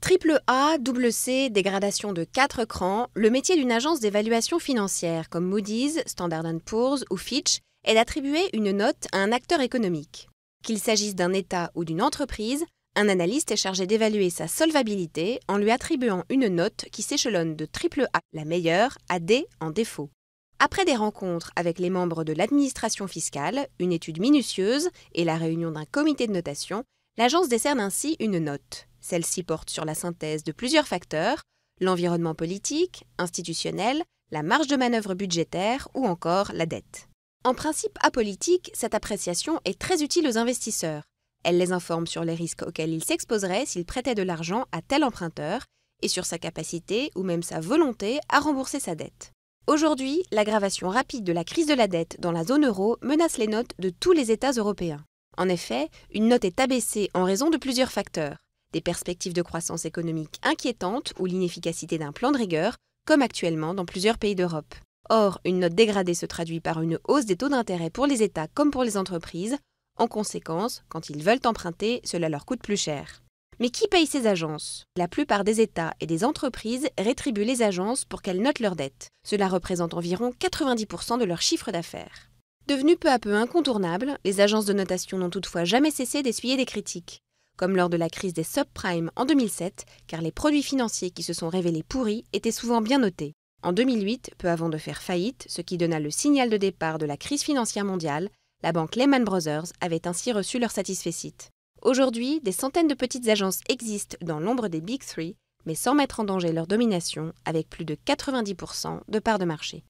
Triple A, double C, dégradation de 4 crans, le métier d'une agence d'évaluation financière comme Moody's, Standard & Poor's ou Fitch est d'attribuer une note à un acteur économique. Qu'il s'agisse d'un État ou d'une entreprise, un analyste est chargé d'évaluer sa solvabilité en lui attribuant une note qui s'échelonne de triple A, la meilleure, à D en défaut. Après des rencontres avec les membres de l'administration fiscale, une étude minutieuse et la réunion d'un comité de notation, l'agence décerne ainsi une note. Celle-ci porte sur la synthèse de plusieurs facteurs, l'environnement politique, institutionnel, la marge de manœuvre budgétaire ou encore la dette. En principe apolitique, cette appréciation est très utile aux investisseurs. Elle les informe sur les risques auxquels ils s'exposeraient s'ils prêtaient de l'argent à tel emprunteur et sur sa capacité ou même sa volonté à rembourser sa dette. Aujourd'hui, l'aggravation rapide de la crise de la dette dans la zone euro menace les notes de tous les États européens. En effet, une note est abaissée en raison de plusieurs facteurs. Des perspectives de croissance économique inquiétantes ou l'inefficacité d'un plan de rigueur, comme actuellement dans plusieurs pays d'Europe. Or, une note dégradée se traduit par une hausse des taux d'intérêt pour les États comme pour les entreprises. En conséquence, quand ils veulent emprunter, cela leur coûte plus cher. Mais qui paye ces agences ? La plupart des États et des entreprises rétribuent les agences pour qu'elles notent leurs dettes. Cela représente environ 90% de leur chiffre d'affaires. Devenues peu à peu incontournables, les agences de notation n'ont toutefois jamais cessé d'essuyer des critiques, comme lors de la crise des subprimes en 2007, car les produits financiers qui se sont révélés pourris étaient souvent bien notés. En 2008, peu avant de faire faillite, ce qui donna le signal de départ de la crise financière mondiale, la banque Lehman Brothers avait ainsi reçu leur satisfecit. Aujourd'hui, des centaines de petites agences existent dans l'ombre des Big Three, mais sans mettre en danger leur domination, avec plus de 90% de parts de marché.